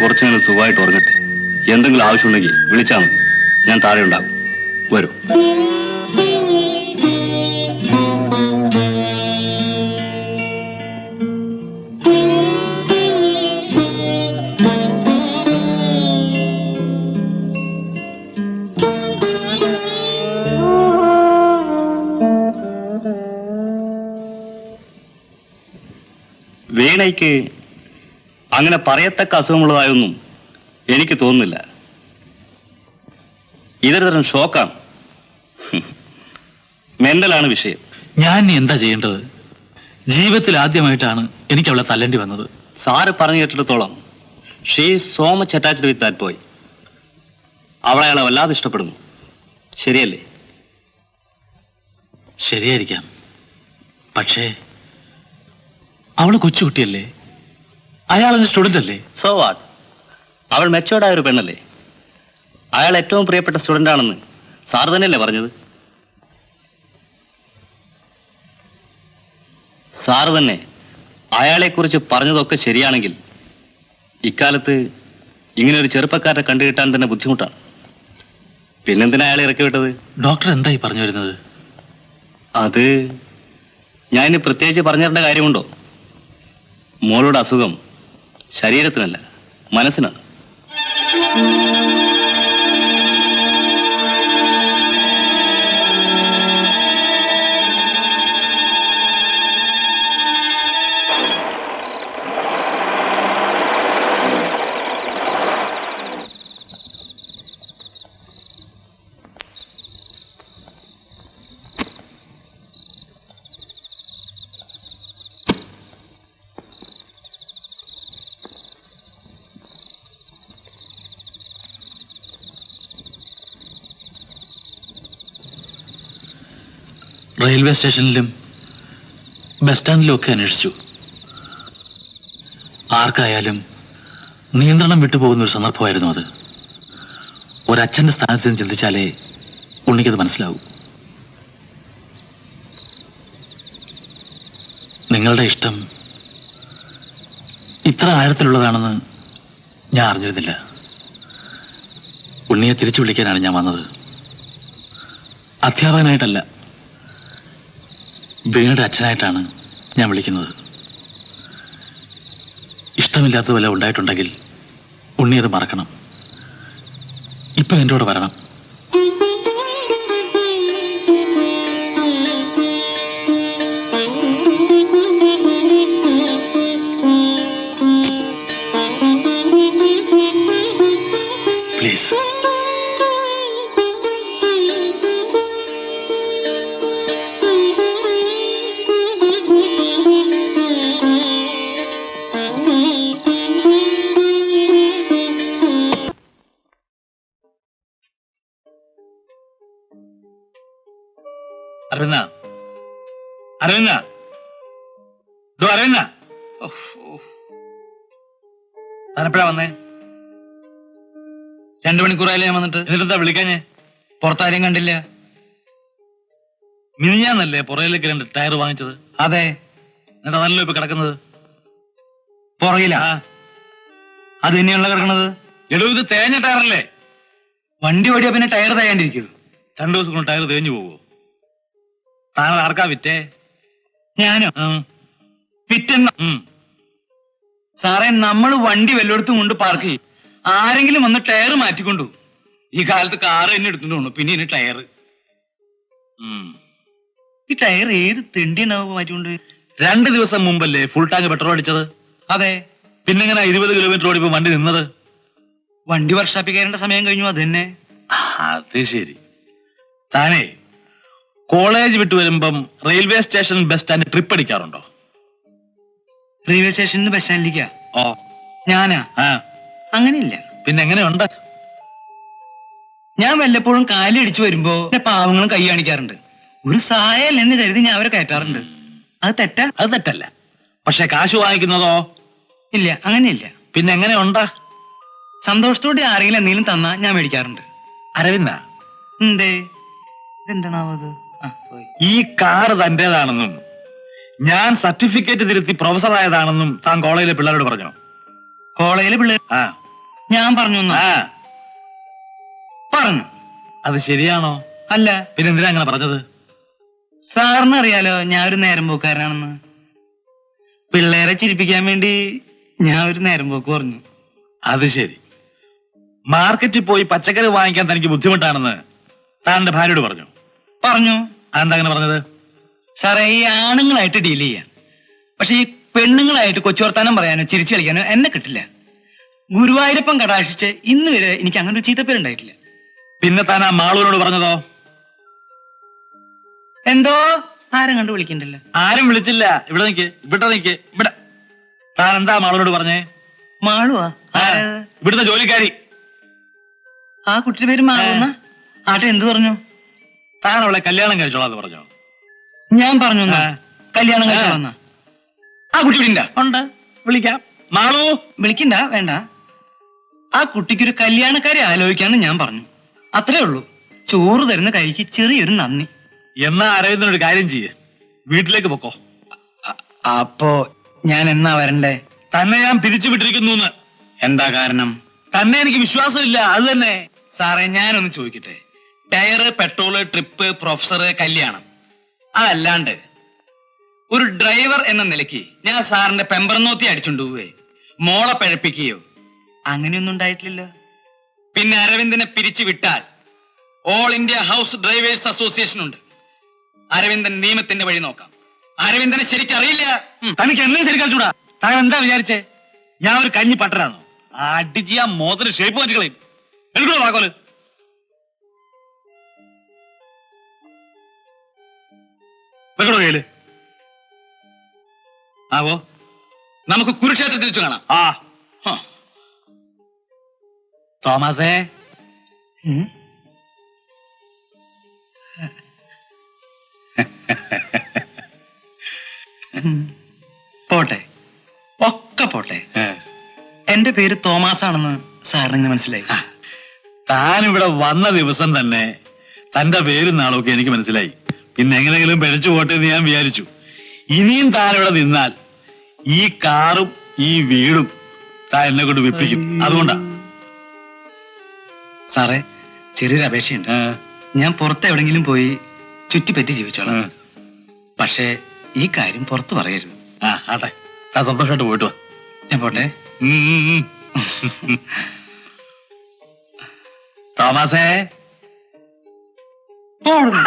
കുറച്ചെങ്കിലും സുഖമായിട്ട് ഉറങ്ങട്ടെ. എന്തെങ്കിലും ആവശ്യമുണ്ടെങ്കിൽ വിളിച്ചാൽ മതി, ഞാൻ താഴെ ഉണ്ടാകും. വരൂ. വീണയ്ക്ക് അങ്ങനെ പറയത്തക്ക അസുഖമുള്ളതായൊന്നും എനിക്ക് തോന്നുന്നില്ല. ഇതൊരു തരം ഷോക്കാണ്. മെന്റലാണ് വിഷയം. ഞാൻ എന്താ ചെയ്യേണ്ടത്? ജീവിതത്തിൽ ആദ്യമായിട്ടാണ് എനിക്ക് അവളെ തല്ലേണ്ടി വന്നത്. സാറ് പറഞ്ഞു കേട്ടിടത്തോളം she so much attached with that boy. അവളെ അയാളെ വല്ലാതെ ഇഷ്ടപ്പെടുന്നു. ശരിയല്ലേ? ശരിയായിരിക്കാം. പക്ഷേ അവള് കൊച്ചുകുട്ടിയല്ലേ, അയാളെന്റെ സ്റ്റുഡന്റ് അല്ലേ? So what? അവൾ മെച്ചോർഡായ ഒരു പെണ്ണല്ലേ. അയാൾ ഏറ്റവും പ്രിയപ്പെട്ട സ്റ്റുഡന്റ് ആണെന്ന് സാർ തന്നെയല്ലേ പറഞ്ഞത്? സാറ് തന്നെ അയാളെക്കുറിച്ച് പറഞ്ഞതൊക്കെ ശരിയാണെങ്കിൽ ഇക്കാലത്ത് ഇങ്ങനെ ഒരു ചെറുപ്പക്കാരനെ കണ്ടുകിട്ടാൻ തന്നെ ബുദ്ധിമുട്ടാണ്. പിന്നെന്തിനാ അയാളെ ഇറക്കി വിട്ടത്? ഡോക്ടർ എന്തായി പറഞ്ഞു വരുന്നത്? അത് ഞാൻ ഇനി പ്രത്യേകിച്ച് പറഞ്ഞു തരേണ്ട കാര്യമുണ്ടോ? മോളുടെ അസുഖം ശരീരത്തിനല്ല, മനസ്സിനാണ്. റെയിൽവേ സ്റ്റേഷനിലും ബസ് സ്റ്റാൻഡിലും ഒക്കെ അന്വേഷിച്ചു. ആർക്കായാലും നിയന്ത്രണം വിട്ടുപോകുന്ന ഒരു സന്ദർഭമായിരുന്നു അത്. ഒരച്ഛൻ്റെ സ്ഥാനത്ത് നിന്ന് ചിന്തിച്ചാലേ ഉണ്ണിക്കത് മനസ്സിലാവും. നിങ്ങളുടെ ഇഷ്ടം ഇത്ര ആഴത്തിലുള്ളതാണെന്ന് ഞാൻ അറിഞ്ഞിരുന്നില്ല. ഉണ്ണിയെ തിരിച്ചു വിളിക്കാനാണ് ഞാൻ വന്നത്. അധ്യാപകനായിട്ടല്ല, വീണയുടെ അച്ഛനായിട്ടാണ് ഞാൻ വിളിക്കുന്നത്. ഇഷ്ടമില്ലാത്ത വല്ല ഉണ്ടായിട്ടുണ്ടെങ്കിൽ ഉണ്ണി അത് മറക്കണം. ഇപ്പൊ എൻ്റെ കൂടെ വരണം. പ്ലീസ്. അരവിന്ദ, അരവിന്ദ, അരവിന്ദ, താനെപ്പോഴാ വന്നേ? 2 മണിക്കൂറായാലും ഞാൻ വന്നിട്ട്. എന്നിട്ടെന്താ വിളിക്കാഞ്ഞേ? പുറത്താരെയും കണ്ടില്ല. മിനിഞ്ഞാന്നല്ലേ പുറകിലേക്ക് 2 ടയർ വാങ്ങിച്ചത്? അതെ. എന്നിട്ട് അതല്ലോ ഇപ്പൊ കിടക്കുന്നത് പുറകില. അത് തന്നെയാണല്ലോ കിടക്കണത്. എടോ, ഇത് തേഞ്ഞ ടയറല്ലേ? വണ്ടി ഓടിയാ പിന്നെ ടയർ തേയാണ്ടിരിക്കൂ? 2 ദിവസം കൊണ്ട് ടയർ തേഞ്ഞു പോവോ? താനത് ആർക്കാ വിറ്റേ? ഞാനോ? വിറ്റെന്ന സാറേ, നമ്മൾ വണ്ടി വല്ലയിടത്തും കൊണ്ട് പാർക്ക് ചെയ്യും. ആരെങ്കിലും വന്ന് ടയർ മാറ്റിക്കൊണ്ടു. ഈ കാലത്ത് കാറ് തന്നെ എടുത്തുകൊണ്ട് പിന്നെ ഇനി ടയർ. ഈ ടയർ ഏത് തെണ്ടിയാണാവോ മാറ്റിക്കൊണ്ട്? 2 ദിവസം മുമ്പല്ലേ ഫുൾ ടാങ്ക് പെട്രോൾ അടിച്ചത്? അതെ. പിന്നെങ്ങനെ 20 കിലോമീറ്റർ ഓടിപ്പോ വണ്ടി നിന്നത്? വണ്ടി വർക്ക്ഷോപ്പിൽ കയറേണ്ട സമയം കഴിഞ്ഞു. അത് തന്നെ. അത് ശരി. താനേ കോളേജ് വിട്ടു വരുമ്പം railway station bus stand trip അടിക്കാറുണ്ടോ? റെയിൽവേ സ്റ്റേഷനിൽ നിന്ന് ബസ് സ്റ്റാൻഡിലേക്കാ? ഓ, ഞാനാ? അങ്ങനെയില്ല. പിന്നെ എങ്ങനെയുണ്ട്? ഞാൻ വല്ലപ്പോഴും കാലടിച്ചു വരുമ്പോ പാവങ്ങളും കൈ കാണിക്കാറുണ്ട്. ഒരു സഹായം എന്ന് കരുതി ഞാൻ അവരെ കയറ്റാറുണ്ട്. അത് തെറ്റാ? അത് തെറ്റല്ല. പക്ഷെ കാശ് വാങ്ങിക്കുന്നതോ? ഇല്ല, അങ്ങനെയില്ല. പിന്നെ എങ്ങനെയുണ്ട്? സന്തോഷത്തോടെ ആരെങ്കിലും എന്തെങ്കിലും തന്നാ ഞാൻ മേടിക്കാറുണ്ട്. അരവിന്ദ, എന്തേ? ഇതെന്താണാവോ അത്? ഈ കാറ് തന്റേതാണെന്നും ഞാൻ സർട്ടിഫിക്കറ്റ് തിരുത്തി പ്രൊഫസർ ആയതാണെന്നും താൻ കോളേജിലെ പിള്ളേരോട് പറഞ്ഞോ? കോളേജിലെ പിള്ളേർ? ഞാൻ പറഞ്ഞു ആ പറഞ്ഞു. അത് ശരിയാണോ? അല്ല, പിന്നെ എന്തിനാ അങ്ങനെ പറഞ്ഞത്? സാറിന് അറിയാലോ ഞാൻ ഒരു നേരം പോക്കാരനാണെന്ന്. പിള്ളേരെ ചിരിപ്പിക്കാൻ വേണ്ടി ഞാൻ ഒരു നേരം പോക്ക് പറഞ്ഞു. അത് ശരി. മാർക്കറ്റിൽ പോയി പച്ചക്കറി വാങ്ങിക്കാൻ തനിക്ക് ബുദ്ധിമുട്ടാണെന്ന് താന്റെ ഭാര്യയോട് പറഞ്ഞു? പറഞ്ഞു. അതെന്താ അങ്ങനെ പറഞ്ഞത്? സാറേ, ഈ ആണുങ്ങളായിട്ട് ഡീൽ ചെയ്യാം, പക്ഷെ ഈ പെണ്ണുങ്ങളായിട്ട് കൊച്ചുവർത്താനം പറയാനോ ചിരിച്ചു കളിക്കാനോ എന്നെ കിട്ടില്ല. ഗുരുവായൂരപ്പൻ കടാക്ഷിച്ച് ഇന്ന് വരെ എനിക്ക് അങ്ങനെ ഒരു ചീത്തപ്പേരുണ്ടായിട്ടില്ല. പിന്നെ താൻ ആ മാളൂരോട് പറഞ്ഞതോ? എന്തോ ആരും കണ്ടു വിളിക്കണ്ടല്ലോ. ആരും വിളിച്ചില്ല. ഇവിടെ നിൽക്ക്, ഇവിടെ. താൻ എന്താ മാളൂരോട് പറഞ്ഞേ? മാളുവാ? ഇവിടുത്തെ ജോലിക്കാരി. ആ കുട്ടിയുടെ പേര് മാളുന്ന? ആട്ടെ, എന്ത് പറഞ്ഞു? താൻ അവളെ കല്യാണം കഴിച്ചോളാന്ന് പറഞ്ഞോ? ഞാൻ പറഞ്ഞു കല്യാണം കഴിച്ചോളാന്ന. ആ കുട്ടി ഇവിടെ ഉണ്ട്, വിളിക്കാം. മാളു, വിളിക്കണ്ട, വേണ്ട. ആ കുട്ടിക്കൊരു കല്യാണക്കാരെ ആലോചിക്കാന്ന് ഞാൻ പറഞ്ഞു. അത്രേ ഉള്ളൂ. ചോറ് തരുന്ന കൈക്ക് ചെറിയൊരു നന്ദി. എന്നാ അരവിന്ദനൊരു കാര്യം ചെയ്യേ, വീട്ടിലേക്ക് പൊക്കോ. അപ്പോ ഞാൻ എന്നാ വരണ്ടേ? തന്നെ ഞാൻ പിരിച്ചുവിട്ടിരിക്കുന്നു. എന്താ കാരണം? തന്നെ എനിക്ക് വിശ്വാസമില്ല, അത് തന്നെ. സാറേ, ഞാനൊന്ന് ചോദിക്കട്ടെ. ടയറ്, പെട്രോള്, ട്രിപ്പ്, പ്രൊഫസർ, കല്യാണം, അതല്ലാണ്ട് ഒരു ഡ്രൈവർ എന്ന നിലയ്ക്ക് ഞാൻ സാറിന്റെ പെമ്പർനോത്തി അടിച്ചുകൊണ്ട് പോവേ, മോളെ പഴപ്പിക്കുകയോ അങ്ങനെയൊന്നും ഉണ്ടായിട്ടില്ലല്ലോ. പിന്നെ അരവിന്ദനെ പിരിച്ചു വിട്ടാൽ all India house drivers association ഉണ്ട്. അരവിന്ദൻ നിയമത്തിന്റെ വഴി നോക്കാം. അരവിന്ദനെ ശരിക്കറിയില്ല. തനിക്ക് എന്നെ ശരിക്കാച്ചൂടാ. താൻ എന്താ വിചാരിച്ചേ? ഞാൻ ഒരു കഞ്ഞി പട്ടരാണോ? അടിച്ച് ആ മോതിന് ഷേപ്പ് മാറ്റിക്കളയും. എടുക്കണോ വാക്കോല്? വെക്കണോ കയ്യില്? ആവോ, നമുക്ക് കുരുക്ഷേത്രത്തിൽ വെച്ച് കാണാം. ആ തോമസേ, പോട്ടെ, ഒക്കെ പോട്ടെ. എന്റെ പേര് തോമസ് ആണെന്ന് സാറിന് മനസ്സിലായി? താൻ ഇവിടെ വന്ന ദിവസം തന്നെ തന്റെ പേരും നാളൊക്കെ എനിക്ക് മനസ്സിലായി. പിന്നെ എങ്ങനെയെങ്കിലും പിഴച്ചു പോട്ടെ എന്ന് ഞാൻ വിചാരിച്ചു. ഇനിയും താൻ ഇവിടെ നിന്നാൽ ഈ കാറും ഈ വീടും താൻ എന്നെ കൊണ്ട് വിപ്പിക്കും. അതുകൊണ്ടാ. സാറേ, ചെറിയൊരു അപേക്ഷയുണ്ട്. ഞാൻ പുറത്ത് എവിടെങ്കിലും പോയി ചുറ്റിപ്പറ്റി ജീവിച്ചോളാം. പക്ഷേ ഈ കാര്യം പുറത്ത് പറയരുത്. ആട്ടെ, താൻ സന്തോഷമായിട്ട് പോയിട്ട് വാ. ഞാൻ പോട്ടെ. തോമസേ, പോടുന്നു.